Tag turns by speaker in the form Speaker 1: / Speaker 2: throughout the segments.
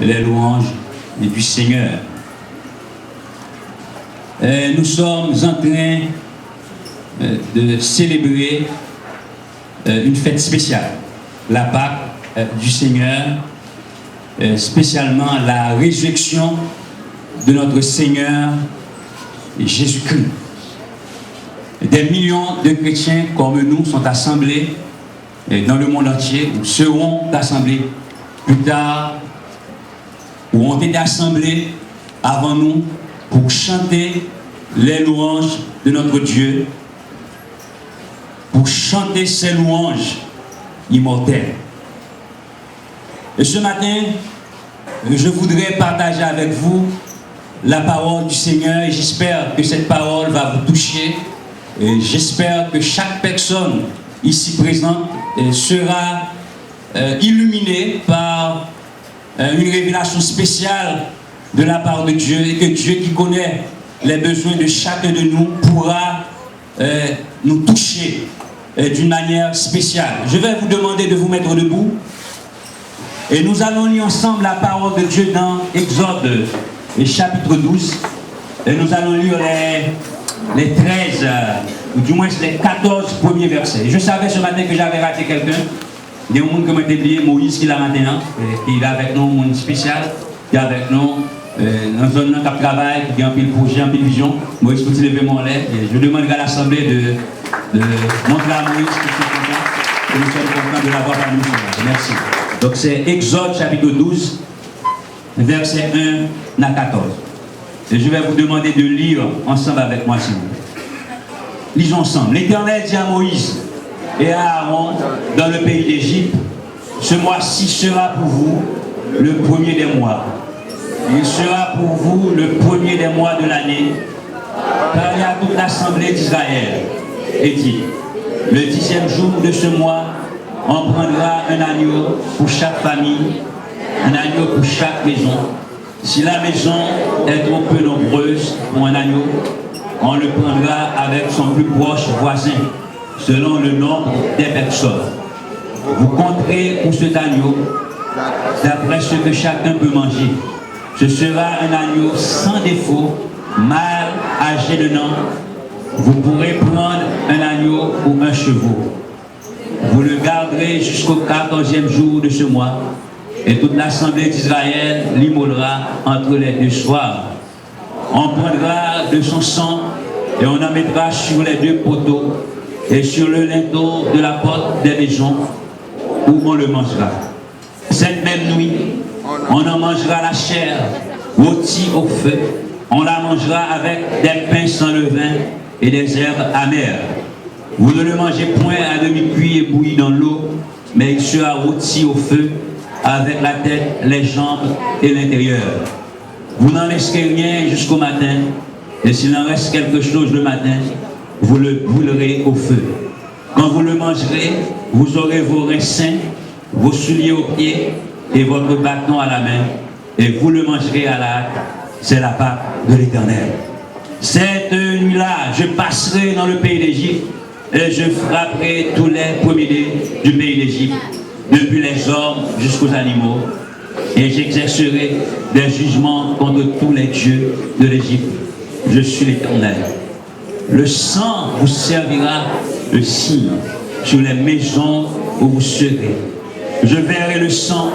Speaker 1: les louanges du Seigneur. Nous sommes en train de célébrer une fête spéciale, la Pâque du Seigneur, spécialement la résurrection de notre Seigneur Jésus-Christ. Des millions de chrétiens comme nous sont assemblés dans le monde entier, ou seront assemblés plus tard, ou ont été assemblés avant nous pour chanter les louanges de notre Dieu, pour chanter ces louanges immortelles. Et ce matin, je voudrais partager avec vous la parole du Seigneur et j'espère que cette parole va vous toucher. Et j'espère que chaque personne ici présente sera illuminée par une révélation spéciale de la part de Dieu et que Dieu qui connaît les besoins de chacun de nous pourra nous toucher d'une manière spéciale. Je vais vous demander de vous mettre debout et nous allons lire ensemble la parole de Dieu dans Exode chapitre 12 et nous allons lire les 13 ou du moins les 14 premiers versets. Je savais ce matin que j'avais raté quelqu'un. Il y a un monde qui m'a oublié, Moïse qui l'a maintenant, qui est avec nous, un monde spécial, qui est avec nous dans une zone de travail, qui a un pile projet, un pile vision. Moïse peut-il lever mon lait. Je demanderai à l'Assemblée de montrer à Moïse qui est content, et nous sommes contents de l'avoir parmi nous. Merci. Donc c'est Exode chapitre 12, verset 1 à 14. Et je vais vous demander de lire ensemble avec moi, s'il vous plaît. Lisons ensemble. L'Éternel dit à Moïse et à Aaron dans le pays d'Égypte, ce mois-ci sera pour vous le premier des mois. Il sera pour vous le premier des mois de l'année. Parlez à toute l'assemblée d'Israël et dit, le 10e jour de ce mois, on prendra un agneau pour chaque famille, un agneau pour chaque maison. Si la maison est trop peu nombreuse pour un agneau, on le prendra avec son plus proche voisin, selon le nombre des personnes. Vous compterez pour cet agneau, d'après ce que chacun peut manger. Ce sera un agneau sans défaut, mâle, âgé de an. Vous pourrez prendre un agneau ou un chevreau. Vous le garderez jusqu'au 14e jour de ce mois, et toute l'assemblée d'Israël l'immolera entre les deux soirs. On prendra de son sang et on en mettra sur les deux poteaux et sur le linteau de la porte des maisons où on le mangera. Cette même nuit, on en mangera la chair rôtie au feu. On la mangera avec des pains sans levain et des herbes amères. Vous ne le mangez point à demi-cuit et bouilli dans l'eau, mais il sera rôti au feu avec la tête, les jambes et l'intérieur. Vous n'en laisserez rien jusqu'au matin, et s'il en reste quelque chose le matin, vous le brûlerez au feu. Quand vous le mangerez, vous aurez vos reins sains, vos souliers aux pieds et votre bâton à la main, et vous le mangerez à la hâte. C'est la Pâque de l'Éternel. Cette nuit-là, je passerai dans le pays d'Égypte, et je frapperai tous les premiers-nés du pays d'Égypte, depuis les hommes jusqu'aux animaux, et j'exercerai des jugements contre tous les dieux de l'Égypte. Je suis l'Éternel. Le sang vous servira de signe sur les maisons où vous serez. Je verrai le sang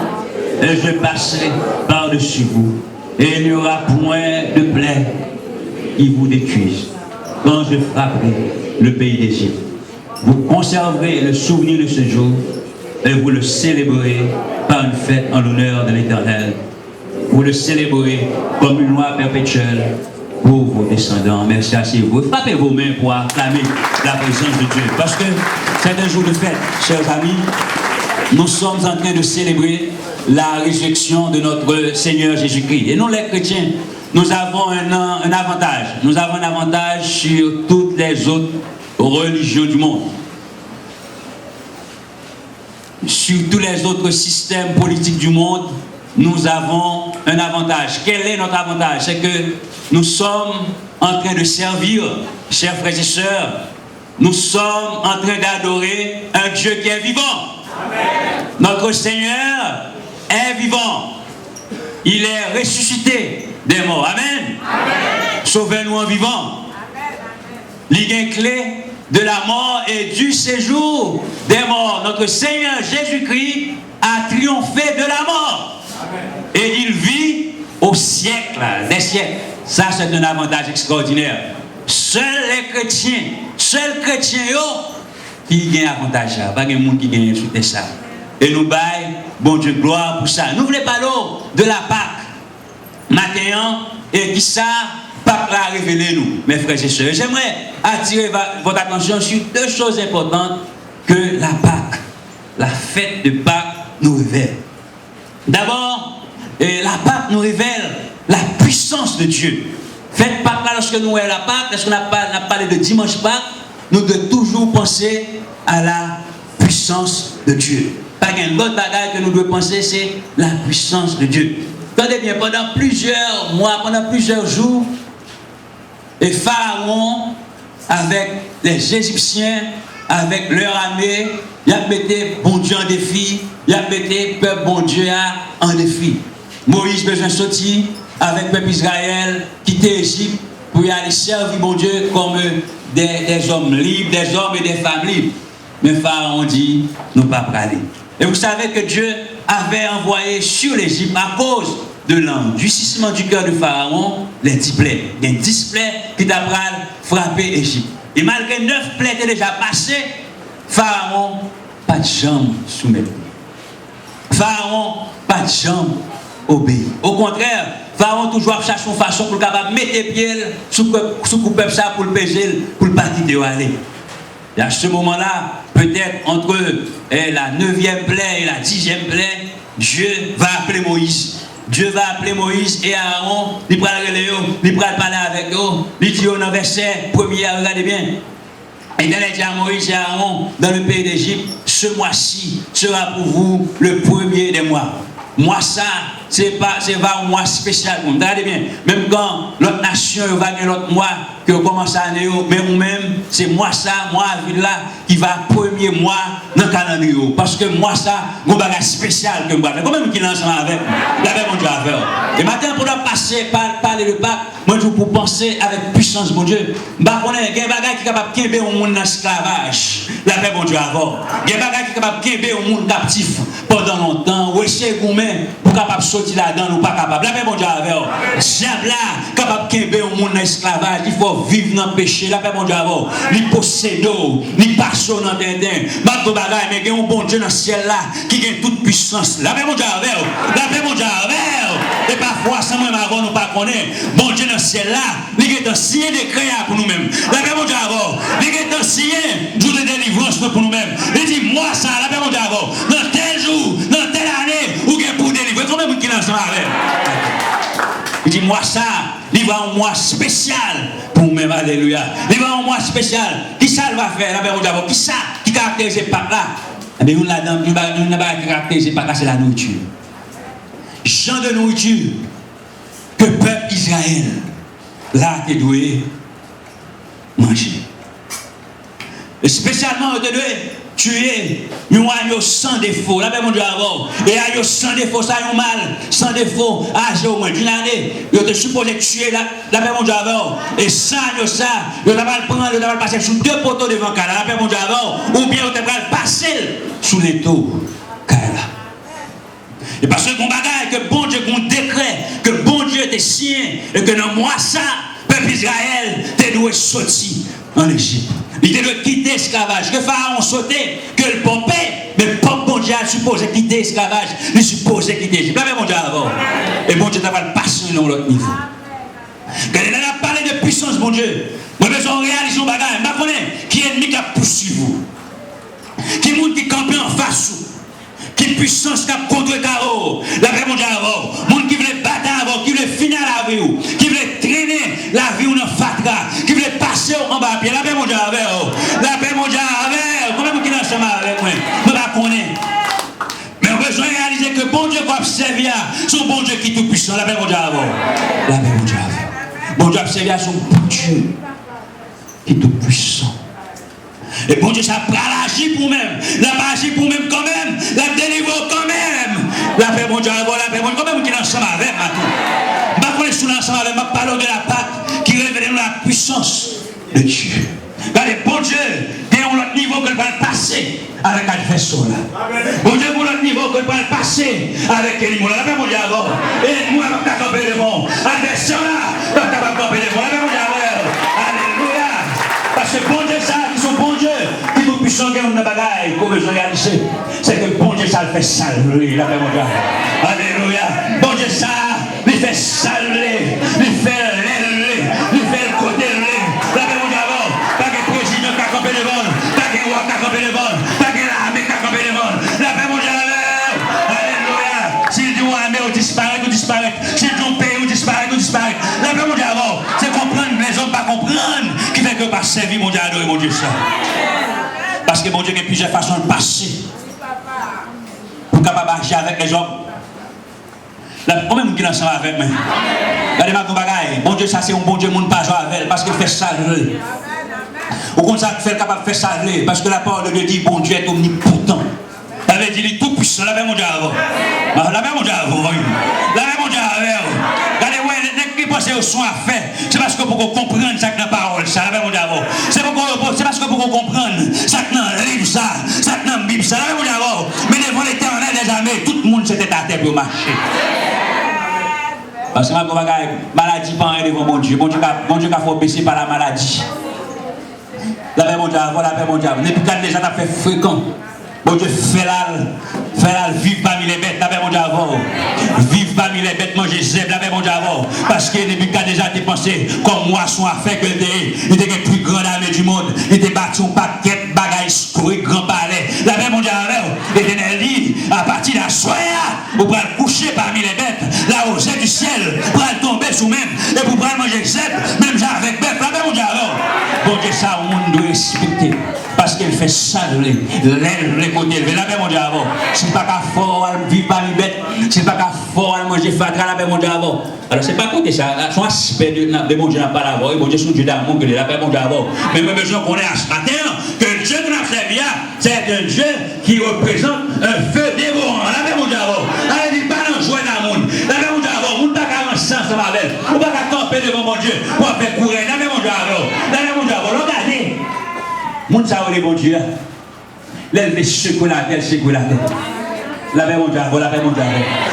Speaker 1: et je passerai par-dessus vous, et il n'y aura point de plaie qui vous détruise quand je frapperai le pays d'Égypte. Vous conserverez le souvenir de ce jour et vous le célébrerez par une fête en l'honneur de l'Éternel. Vous le célébrerez comme une loi perpétuelle pour vos descendants. Merci à vous. Frappez vos mains pour acclamer la présence de Dieu. Parce que c'est un jour de fête, chers amis. Nous sommes en train de célébrer la résurrection de notre Seigneur Jésus-Christ. Et nous, les chrétiens, nous avons un avantage. Nous avons un avantage sur toutes les autres religions du monde. Sur tous les autres systèmes politiques du monde, nous avons un avantage. Quel est notre avantage? C'est que nous sommes en train de servir, chers frères et sœurs, nous sommes en train d'adorer un Dieu qui est vivant. Amen. Notre Seigneur est vivant. il est ressuscité des morts. Amen. Sauvez-nous en vivant. Il y a une clé de la mort et du séjour des morts. Notre Seigneur Jésus-Christ a triomphé de la mort. Et il vit au siècle des siècles. Ça, c'est un avantage extraordinaire. Seuls les chrétiens, qui gagnent avantage. Pas de monde qui gagne sur ça. Et nous baillons, bon Dieu, gloire pour ça. Nous voulons parler de la Pâque. Matin, et qui ça, Pâque a révélé nous, mes frères et sœurs. J'aimerais attirer votre attention sur deux choses importantes que la Pâque, la fête de Pâque, nous révèle. D'abord, la Pâque nous révèle la puissance de Dieu. Fête Pâque, là, lorsque nous voyons la Pâque, lorsqu'on a parlé de dimanche Pâque, nous devons toujours penser à la puissance de Dieu. Pas qu'un autre bagage que nous devons penser, c'est la puissance de Dieu. Attendez bien, pendant plusieurs mois, pendant plusieurs jours, et Pharaon, avec les Égyptiens, avec leur armée, il a mis bon Dieu en défi, il a mis le peuple bon Dieu en défi. Moïse besoin de sortir avec le peuple Israël, quitter l'Égypte pour y aller servir bon Dieu comme des hommes libres, des hommes et des femmes libres. Mais Pharaon dit, nous ne pouvons pas aller. Et vous savez que Dieu avait envoyé sur l'Égypte à cause de l'endurcissement du cœur de Pharaon, les 10 plaies. Il y a 10 plaies qui t'a frappé l'Égypte. Et malgré 9 plaies étaient déjà passées, Pharaon, pas de jambe soumettre. Pharaon, pas de jambe obéir. Au contraire, Pharaon toujours cherche une façon pour capable mettre les pieds sous le peuple ça pour le pécher, pour le pas quitter aller. Et à ce moment-là, peut-être entre la 9e plaie et la 10e plaie, Dieu va appeler Moïse. Dieu va appeler Moïse et Aaron, il va parler avec eux. Il dit dans le verset 1er, regardez bien. Et il dit à Moïse et Aaron, dans le pays d'Égypte, ce mois-ci sera pour vous le premier des mois. Moi, ça, c'est pas un mois spécial. Regardez bien, même quand l'autre nation va gagner l'autre mois, que commence à aller, mais nous-mêmes, c'est moi ça, moi avril là, qui va premier mois dans le calendrier. Parce que moi ça, mon bagage spécial que moi. Quand même qui lance avec, la même mon Dieu à faire. Et maintenant, pour passer par parler de Pâques, moi je pour penser avec puissance, mon Dieu. Bah, on a un bagage qui est capable de quitter au monde dans l'esclavage. La paix, mon Dieu, avant. Il y a un bagage qui est capable de quitter au monde captif pendant longtemps. Ou essayer pour capable de sortir là-dedans, ou pas capable. La paix, mon Dieu, avant. J'aime là, capable de quitter au monde dans l'esclavage. Il faut vivre dans le péché, la paix mon Dieu avant, ni posséder, ni passer dans le dindin, battre bagaille, mais il y a un bon Dieu dans le ciel là, qui a toute puissance, la paix mon Dieu avec, la paix mon Dieu avec, et parfois, sans même avant, nous pas connaître, bon Dieu dans le ciel là, il a un signé décret pour nous-mêmes, la paix mon Dieu avant, il a un signé jour de délivrance pour nous-mêmes, il dit, moi ça, la paix mon Dieu avant, dans tel jour, dans telle année, ou bien pour délivrer, combien de qui lance avec? Il dit, moi ça, il va un mois spécial pour nous-mêmes, alléluia. Il va un mois spécial. Qui ça va faire, la paix mon Dieu? Qui ça qui caractérise pas là? Eh bien, nous n'avons pas caractérisé pas là, c'est la nourriture. Genre de nourriture que le peuple Israël, là, qui doit manger. Et spécialement, on doit tuer un agneau sans défaut. La paix mon Dieu avant. Et agneau sans défaut, ça a un mal, sans défaut, âgé au moins d'une année. Il te supposé tuer la paix mon Dieu avant. Et ça, agneau ça, il va le prendre, il va le passer sous 2 poteaux devant Kala, la paix mon Dieu avant. Ou bien il va le passer sous les taux Kala. Et parce que mon bagage, que bon Dieu, qu'on décret, que bon Dieu était signé, et que dans moi ça, peuple Israël, t'es doué sortir en Égypte. Il devait quitter l'esclavage. Que Pharaon sautait, que le pompé, mais le bon Dieu a supposé quitter l'esclavage. Il supposé quitter l'Égypte. Là, mon Dieu avant. Et bon Dieu t'a passé dans l'autre niveau. Quand il a parlé de puissance, mon Dieu, moi, je besoin de réaliser un bagage. Je connais qui est ennemi qui a poursuivi vous. Qui est monde qui campe en face. Qui puissance qui a contre le carreau. La paix, mon Dieu avant. Monde qui voulait battre avant, qui voulait finir la vie, qui voulait traîner la vie dans fatra, qui voulait passer en bas pied. La paix, mon Dieu avec. La paix, mon Dieu avec. Comment qui est ensemble avec moi? Je ne la connais. Mais on a besoin de réaliser que bon Dieu va servir son bon Dieu qui est tout puissant. La paix, mon Dieu avant. La paix, mon Dieu avec. Bon Dieu va servir son bon Dieu qui est tout puissant. Et bon Dieu, ça va agir pour même. La va agir pour même quand même. La délivre quand même. La paix, mon bon Dieu, la paix, bon Dieu, combien qui est ensemble avec moi tout. Je vais sous l'ensemble avec moi, parlons de la Pâque qui révèle la puissance de Dieu. Regardez, bon Dieu, il y a un autre niveau que va passer avec l'adversaire là. Bon Dieu, pour l'autre niveau que va passer avec les mots là. La paix, mon Dieu, avant. Et moi, je vais camper le monde. Adversaire là, je vais camper le monde. La paix, mon Dieu, alléluia. Parce que bon Dieu, ça, qui sont bon Dieu, qui vous puissent gagner une bagaille, pour besoin de réaliser. C'est que bon Dieu, ça le fait saluer. La paix, mon Dieu. Alléluia. Bon Dieu, ça, il fait saluer. Il fait l'élever. Il fait le côté l'élever. La paix, mon Dieu, avant. Pas que le président qui a campé le monde. Pas que le roi qui a campé le monde. Pas que l'armée qui a campé le monde. La paix, mon Dieu, alléluia. S'il dit l'armée, on disparaît, on disparaît. S'il dit on paye, on disparaît, on disparaît. La paix, mon Dieu, avant. C'est comprendre, les hommes pas comprendre, qui fait que pas servir, mon Dieu, adorer, mon Dieu, ça. Parce que mon Dieu, il y a plusieurs façons de passer. Pour capable marcher avec les hommes. Combien de gens qui sont ensemble avec moi? Regardez-moi ton bagaille. Bon Dieu, ça c'est un bon Dieu, mon pas jouer avec parce qu'il fait ça. Au contraire, il fait capable de faire ça parce que la parole de Dieu dit bon Dieu est omnipotent. Ça veut dire qu'il est tout puissant. La même mon Dieu avant. La même mon Dieu avant. La même mon Dieu avant. Regardez, ouais, les gens qui pensent au soin à faire, c'est parce que pour qu'on comprenne ça que la parole, ça, la même mon Dieu avant. C'est parce que pour qu'on comprenne ça que dans le livre, ça que dans la Bible, ça, la même mon Dieu avant. Mais devant l'éternel des armées, tout le monde s'était à terre pour marcher. Parce que ma maladie pas rien devant mon Dieu. Mon Dieu a fait baisser par la maladie. La paix mon Dieu, la paix mon Dieu. Depuis quand les gens ont fait fréquent. Mon Dieu fait la vivre parmi les bêtes, la paix mon Dieu avant. Vivre parmi les bêtes, manger zèbre, la paix mon Dieu avant. Parce que depuis quand déjà t'es pensé comme moisson à faire que il était le plus grand armée du monde. Il était battu un paquet de bagages historiques, grand palais. La paix mon Dieu avant. L'Éternel dit, à partir de la soirée, vous pourrez coucher parmi les bêtes, la rosée du ciel, pour tomber sous même, et vous pourrez manger zèbre, même genre avec bête, la paix mon Dieu avant. Bon Dieu, ça, on doit respecter. Parce qu'elle fait ça, les côtés élevés, la paix mon Dieu avant. C'est pas qu'à fort vivre parmi les bêtes, c'est pas qu'à fort manger fatra, la paix mon Dieu avant. Alors c'est pas côté ça, son aspect de mon Dieu n'a pas l'avoir, et mon Dieu son Dieu d'amour, que la paix mon Dieu avant. Mais même besoin qu'on ait à ce matin, que le Dieu que nous avons servi, c'est un Dieu qui représente un feu dévorant, la paix mon Dieu avant. Allez, il pas dans joie d'amour, la paix mon Dieu avant, on ne peut pas avancer ensemble avec, on ne peut pas camper devant mon Dieu, pour faire courir, la paix mon Dieu avant, la paix mon Dieu avant, regardez. Moun sa ou les bon Dieu, l'élève secoue la terre, secoue la terre. La paix mon Dieu, la paix mon Dieu.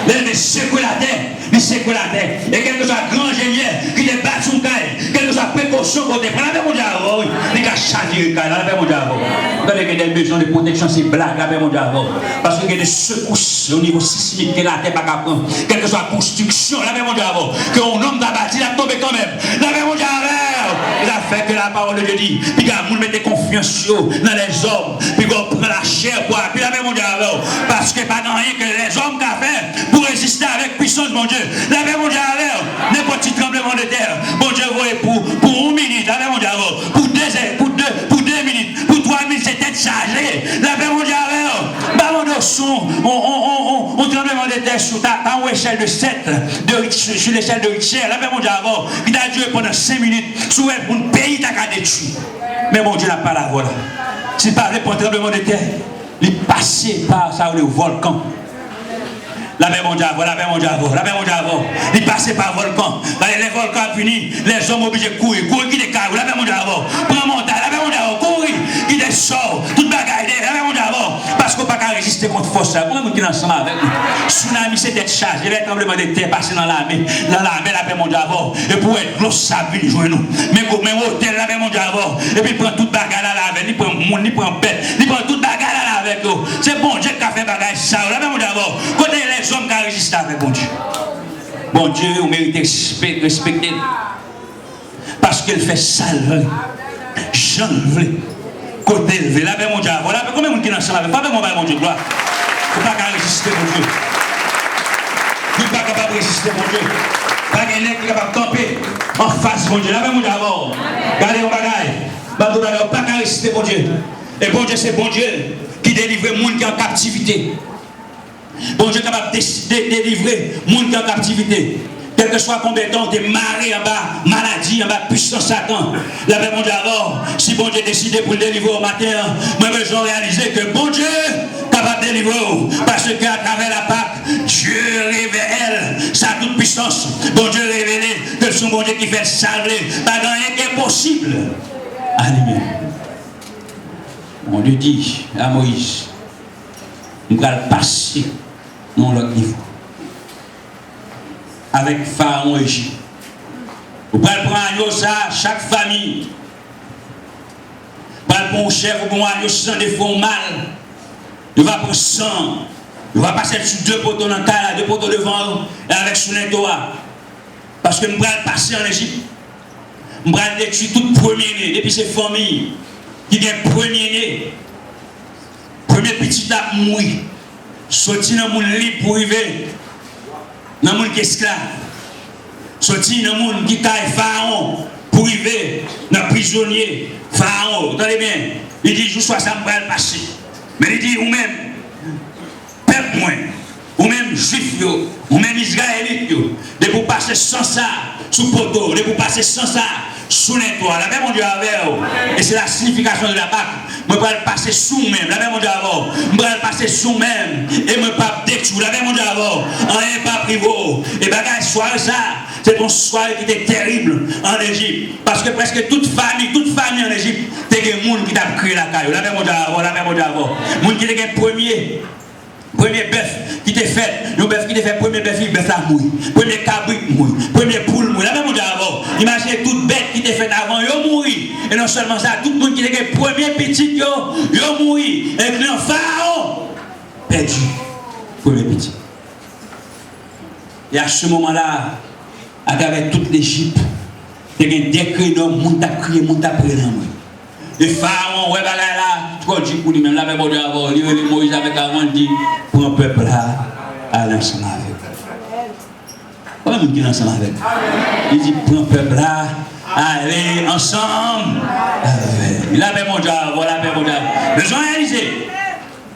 Speaker 1: L'élève secoue la terre, il secoue la terre. Et quel que soit grand ingénieur qui te bat son caille, quelle que soit précaution qu'on te prend, la paix mon Dieu, il a chargé le caille, la paix mon Dieu. Vous avez des besoins de protection, c'est blague, la paix mon Dieu. Parce qu'il y a des secousses au niveau sismique que la terre n'a pas prendre. Quelle que soit la construction, la paix mon Dieu, qu'un homme t'a bâti, il a tombé quand même. La paix mon Dieu, il a fait que la parole de Dieu dit, puis vous mettez confiance dans les hommes, puis vous prenez la chair pour appuyer la paix mon Dieu. Parce que pas dans rien que les hommes qui ont fait pour résister avec puissance, mon Dieu. La paix mon Dieu, n'importe quel tremblement de terre, mon Dieu, pour 1 minute, la paix mon Dieu, pour 2 minutes, pour 3 minutes, c'est tête chargée. La paix mon Dieu, bah mon Dieu, on tremblement de terre sur ta échelle de 7, sur l'échelle de Richter, la paix mon Dieu, qui a duré pendant 5 minutes, sur un pays qui a détruit. Mais mon Dieu n'a pas la voix. Si pas le tremblement de terre, il est passé par ça le volcan. La paix mon Dieu, la paix mon Dieu, la paix mon Dieu, il est passé par le volcan. Les volcans punis, les hommes obligés de courir qui des carreaux, la paix mon Dieu, prends montagne, la paix mon Dieu, courir, qui des sorts, toute bagaille, la paix mon Dieu, parce qu'on ne peut pas résister contre force. Comment est-ce qu'on est ensemble avec nous? Tsunami, c'est d'être chargé, les tremblements de terre passent dans l'armée, la paix mon Dieu, et pour être l'eau sable, il joue nous. Mais hôtel, la paix mon Dieu, et puis il prend toute bagaille là avec, il prend monde, il prend bête, il prend toute bagaille là avec nous. C'est bon Dieu qui a fait bagaille ça, la paix mon Dieu, côté les hommes qui résistent avec bon Dieu. Bon Dieu, vous méritez respecter. Parce qu'il fait salve. J'enlève. Côté élevé. La paix mon Dieu. Voilà, combien de gens qui sont ensemble avec? Pas de mon Dieu, gloire. Vous ne pouvez pas résister, mon Dieu. Vous n'êtes pas capable de résister, mon Dieu. Pas de gens qui sont capables de camper en face, mon Dieu. La paix mon Dieu avant. Regardez vos bagailles. Vous ne pouvez pas résister, mon Dieu. Et bon Dieu, c'est bon Dieu qui délivre les gens qui sont en captivité. Bon Dieu est capable de délivrer les gens qui sont en captivité. Quel que soit combien de temps, tu es marré en bas, maladie, en bas, puissance Satan. La paix, mon Dieu, alors, si bon Dieu décide pour le délivrer au matin, moi, je réaliser que bon Dieu est capable de délivrer. Parce qu'à travers la Pâque, Dieu puissance. Bon Dieu révélé que son bon Dieu qui fait salver. Pas rien qui est possible. À lui-même. On lui dit à Moïse, nous allons passer dans l'autre niveau. Avec Pharaon Égypte. Vous pouvez prendre ça, chaque famille. Vous pouvez prendre un chef, vous pouvez prendre sans défaut mal. Vous va prendre sang. Vous va passer sur 2 poteaux dans le cas, 2 poteaux devant et avec sous l'intoa. Parce que nous allons passer en Égypte. Nous allons détruire tout premier-né, depuis ces familles qui ont premier-né. Premier petit à mourir. Sorti dans le monde libre pour arriver. Dans le monde qui est esclave. Sorti dans le monde qui est pharaon pour arriver dans le prisonnier. Pharaon, entendez bien. Il dit, je sois ça, me le passer. Mais il dit, ou même, peuple moins, ou même juif, ou même israélite, de pour passer sans ça, sous poteau, de pour passer sans ça, sous l'étoile. La même mon Dieu avec vous. Et c'est la signification de la Pâque. Je vais passer sous même. La même mon Dieu avant. Je vais passer sous même. Et je ne vais pas détruire. La même mon Dieu avant. On n'est pas privé. Et bagage soir ça. C'est une soirée qui était terrible en Égypte. Parce que presque toute famille en Égypte, c'est des gens qui t'a créé la caille. La même mon Dieu avant. La même mon Dieu avant. Les gens qui étaient premier bœuf qui t'est fait, le bœuf qui t'est fait, premier bœuf, il bœuf la mouille, premier cabrit mouille, premier poule mouille. La même chose avant. Imaginez toute bête qui t'est fait avant, yo mouille. Et non seulement ça, tout le monde qui était fait premier petit, yo mouille. Et puis un pharaon perdu, premier petit. Et à ce moment-là, à travers toute l'Égypte, il y a un décret d'homme, moun t'a crié, moun t'a prié dans moi. Le pharaon, ouais, là, tu vois, dit pour lui-même, là, même Dieu avant, lui, Moïse avec avant, dit, pour un peuple là, aller ensemble avec. Comment est-ce qu'il est ensemble avec? Il dit, pour un peuple là, aller ensemble avec. Là, même Dieu avant, là, même Dieu avant.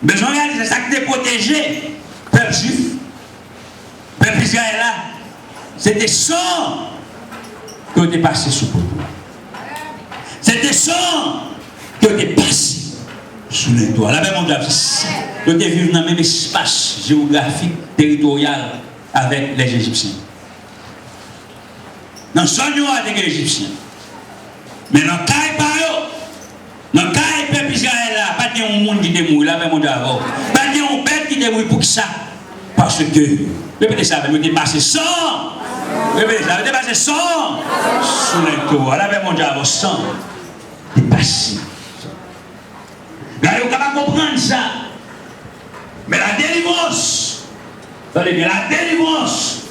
Speaker 1: Besoin réaliser, ça qui t'est protégé, peuple juif, peuple Israël là, c'était sang que t'es passé sous le c'était sang que tu es passé sous les toits. La même on doit que tu vivre dans le même espace géographique, territorial avec les Égyptiens. Dans son nom avec les Égyptiens. Mais dans le cas de peuple Israël, pas de monde qui est mort, la même on doit avoir. Pas de peuple qui est mort pour ça. Parce que, répétez ça, vous êtes passé sans. Répétez ça, vous êtes passé sans. Sous les toits. La même on doit avoir sans. C'est passé. Là, vous pouvez comprendre ça. Mais la délivrance, attendez bien, la délivrance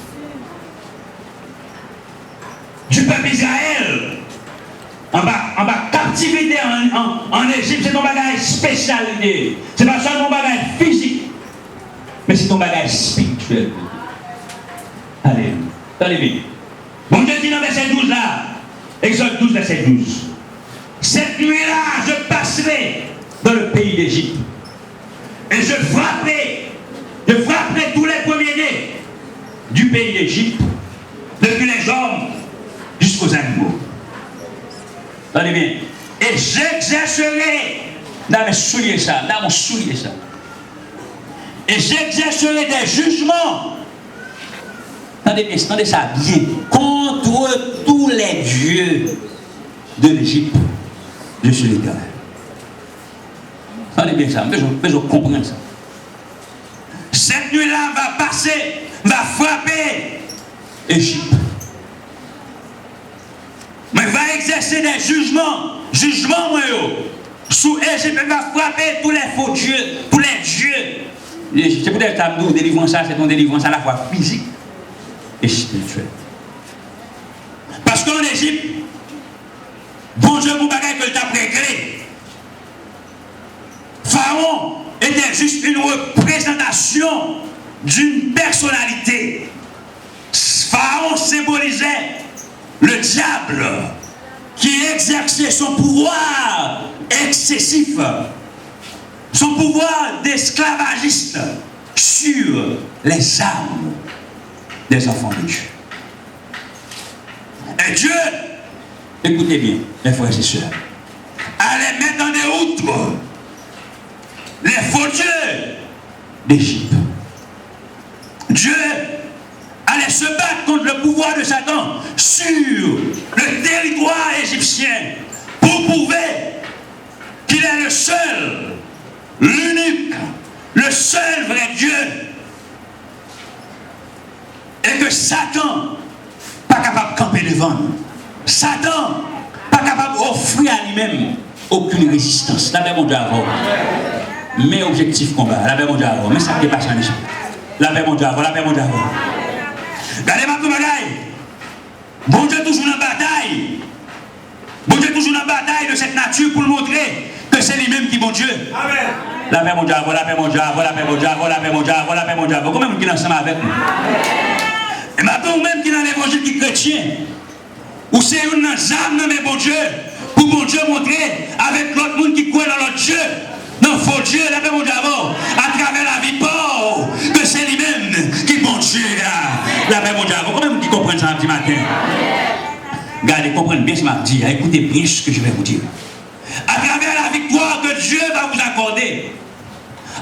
Speaker 1: du peuple Israël en bas captivité en Égypte, c'est ton bagage spécialité. C'est pas seulement ton bagage physique, mais c'est ton bagage spirituel. Allez, allez bien. Bon Dieu dit dans verset 12 là, Exode 12, verset 12. Cette nuit-là, je passerai dans le pays d'Égypte. Et je frapperai tous les premiers-nés du pays d'Égypte, depuis les hommes jusqu'aux animaux. Attendez bien. Et j'exercerai, dans mes souliers ça, dans mon soulier ça. Et j'exercerai des jugements. Attendez bien, attendez ça bien. Contre tous les dieux de l'Égypte. Je suis l'Éternel. Attendez bien ça, mais je comprends ça. Cette nuit-là va passer, va frapper l'Égypte. Mais va exercer des jugements moi, sous Égypte, va frapper tous les faux dieux, tous les dieux. C'est peut-être que délivrance ça, c'est ton délivrance à la fois physique et spirituelle. Parce qu'en Égypte, bon Dieu, mon bagage que t'a réglé. Pharaon était juste une représentation d'une personnalité. Pharaon symbolisait le diable qui exerçait son pouvoir excessif, son pouvoir d'esclavagiste sur les âmes des enfants de Dieu. Et Dieu, écoutez bien, mes frères et sœurs, allait mettre en déroute les faux dieux d'Égypte. Dieu allait allait se battre contre le pouvoir de Satan sur le territoire égyptien pour prouver qu'il est le seul, l'unique, le seul vrai Dieu. Et que Satan pas capable de camper devant nous. Satan pas capable d'offrir à lui-même aucune résistance. La paix mon Dieu avant. Mais objectif combat. La paix mon Dieu avant. Mais ça ne dépasse pas. La paix mon Dieu avant. La paix mon Dieu avant. Regardez-moi comme bagaille. Bon Dieu toujours dans la bataille. Bon Dieu toujours dans la bataille de cette nature pour montrer que c'est lui-même qui est bon Dieu. Amen. La paix mon Dieu avant. La paix mon Dieu avant. La paix mon Dieu avant. La paix mon Dieu avant. La paix mon Dieu avant. Combien de gens qui sont ensemble avec nous? Et maintenant, même qui dans l'évangile qui est chrétien, ou c'est une âme dans mes bon Dieu, pour bon Dieu montrer avec l'autre monde qui croit dans l'autre Dieu, dans le faux Dieu, la paix mon Dieu avant, à travers la vie pauvre, que c'est lui-même qui est bon Dieu. La paix mon Dieu avant. Combien de gens qui comprennent ça un petit matin? Regardez, comprenez bien ce que je dis, écoutez bien ce que je vais vous dire. À travers la victoire que Dieu va vous accorder,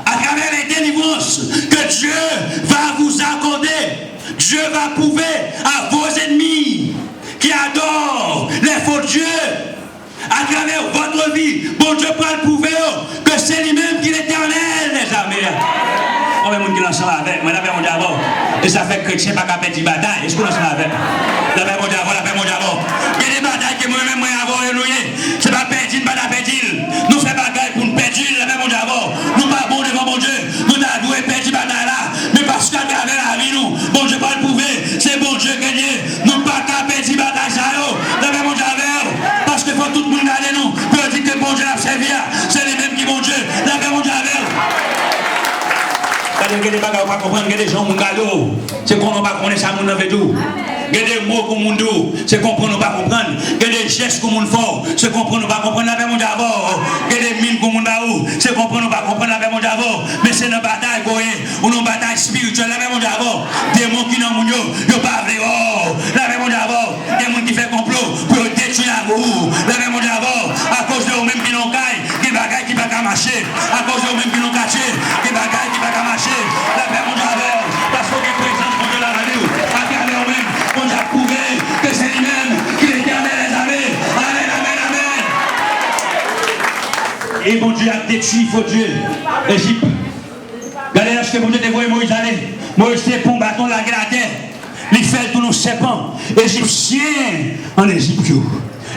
Speaker 1: à travers les délivrances que Dieu va vous accorder, Dieu va prouver à vos ennemis qui adorent les faux dieux, à travers votre vie, bon Dieu peut le prouver que c'est lui-même qui est l'éternel, les amis. On va monter ensemble avec moi, la paix mondiale avant. Et ça fait que chrétien pas qu'à perdre bataille. Est-ce qu'on est ensemble avec la paix mondiale avant, la paix mondiale avant. Il y a des batailles que moi-même, moi avant, c'est pas perdre, pas la perdre. Nous faisons bataille pour nous perdre, la paix mondiale avant. Nous pas bon devant mon Dieu. Nous avons dû perdre bataille là. Mais parce qu'à travers la vie, nous, bon Dieu pas le prouver. C'est bon Dieu qui est. Nous pas qu'à perdre bataille ça, la paix mondiale avant. Parce que faut tout le monde regarder nous. Pour dire que bon Dieu l'a servi. C'est les mêmes qui bon Dieu. La paix mondiale avant. Il y a des bagages pas comprendre, il y a des gens qui ont c'est qu'on ne pas connaître ça, on veut tout. Il y a des mots qu'on nous dit, c'est qu'on ne pas comprendre. Il y a des gestes qu'on nous fait, c'est qu'on ne pas comprendre la paix mondiale. Il y a des mines qu'on nous dit, c'est qu'on ne pas comprendre la paix mondiale. Mais c'est une bataille ou une bataille spirituelle, la paix mondiale. Des gens qui n'ont pas vrai, la paix mondiale. Des gens qui font complot pour détruire vous, la paix mondiale. À cause de eux-mêmes qui n'ont pas des bagages qui ne peuvent pas marcher. À cause de eux-mêmes qui n'ont pas des bagages qui ne peuvent pas marcher. La paix mondiale, parce que les présence de la radio, à travers eux-mêmes, on a prouvé que c'est lui-même qui est éternel, les amis. Amen, amen, amen. Et bon Dieu a détruit, faux Dieu, l'Égypte. Regardez là ce que bon Dieu dévoile Moïse aller. Moïse c'est pour bâton la terre. Il fait tous nos serpents égyptiens en Égypte.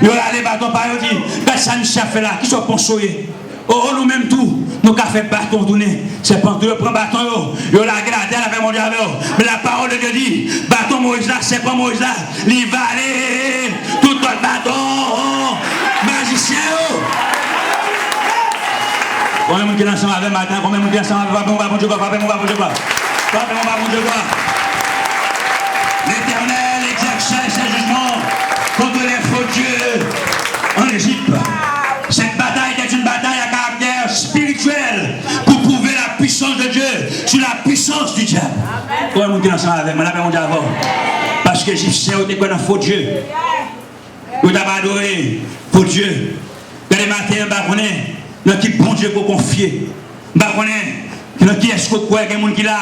Speaker 1: Il a les bâtons par eux, dit, qu'est-ce que ça fait là, qui sont ponçoyés. Oh, nous-mêmes tout, nous avons fait bâton tourner. C'est pas tout, prend bâton, yo la gradé, la paix mondiale. Mais la parole de Dieu dit, bâton Moïse là, c'est pas Moïse là, il va aller, tout le bâton, magicien. Combien de gens qui sont ensemble avec matin, combien de gens qui sont ensemble avec mon Dieu, l'Éternel exerçait ses jugements contre les faux dieux en Égypte. Cette bataille est une bataille à caractère spirituel pour prouver la puissance de Dieu sur la puissance du diable. Combien de gens qui sont ensemble avec moi, la paix mondiale avant. Parce que les Égyptiens ont été un faux Dieu. Ils ont adoré faux Dieu. Dans les matins, dans qui bon Dieu pour confier. Dans qui est-ce que vous croyez qu'il y a des gens qui là?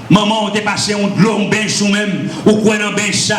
Speaker 1: Maman, on t'a passé un de l'eau, un bain sous même, ou quoi dans bain ça.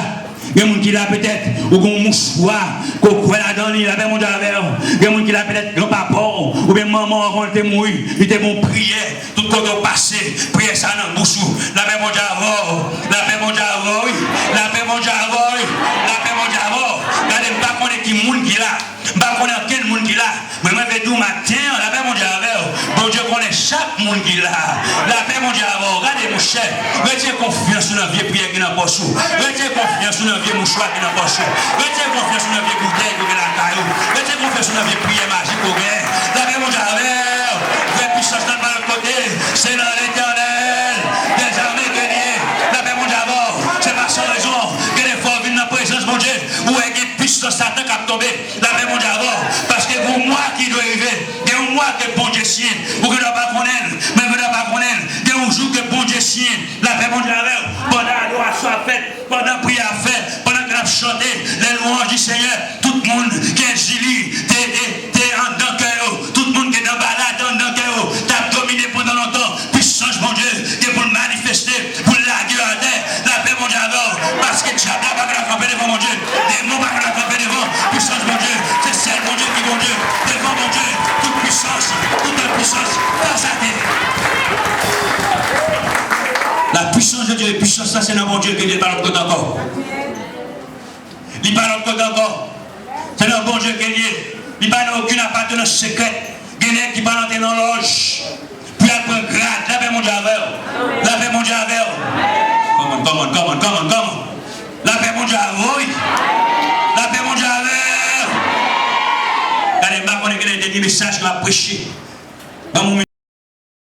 Speaker 1: Il y a des gens qui là peut-être, ou un mouchoir, qu'on croit là-dedans, il a bien mon Dieu avec. Il y a des gens qui là peut-être grand-papa, ou bien maman avant de mourir, il était bon prier, tout le temps passé, prier ça dans le bouchou. La paix mon Dieu avant, la paix mon Dieu avant, oui. La paix mon Dieu avant, oui. La paix mon Dieu avant. Regardez, je ne sais pas qui monde qui là. Je ne sais pas quel monde qui là. Mais moi, je vais dire matin, la paix mon Dieu avant. Bon Dieu connaît chaque monde qui là. La paix mon Dieu avant. Regardez mon cher. Retirez confiance dans la vie prière qui n'a pas sous. Retirez confiance dans la vie mouchoir qui n'a pas sous. Retirez confiance dans la vie bouteille qui est la caillou. Retirez confiance dans la vie prière magique qui est. La paix mon Dieu avant. Vraie puissance dans le côté. C'est dans l'Éternel. Des armées guerriers. La paix mon Dieu avant. C'est pas sans raison que les forts viennent dans la présence mon Dieu. Où est une puissance Satan qui a tombé. La paix mon Dieu avant. Parce que pour moi qui doit arriver. Il y a moi que bon Dieu sien. Vous ne doit pas connaître. Mais vous ne doit pas connaître. Il y a un jour que bon Dieu sien. La paix mon Dieu avant. Pendant l'adoration à faite. Pendant la prière à fait. Pendant que l'on chanté les louanges du Seigneur. Tout le monde qui est gili. T'es en dans cœur. Tout le monde qui est dans balade dans cœur. T'as dominé pendant longtemps. Puissance mon Dieu. Qui est pour le manifester. Pour la guerre. La paix mon Dieu avant. La puissance de Dieu, la puissance là, c'est dans mon Dieu qui est par l'autre côté encore. Il n'est pas dans l'autre côté encore. C'est dans bon Dieu qui est lié. Il n'y a pas aucune appartenance secrète. Il y a qui va entrer dans l'ange. Puis il prend grade. La paix mon Dieu avec. La paix mon Dieu avec. Come on. La paix mon Dieu avec. La paix mon Dieu avec. Regardez, je vais vous donner des messages que je vais prêcher.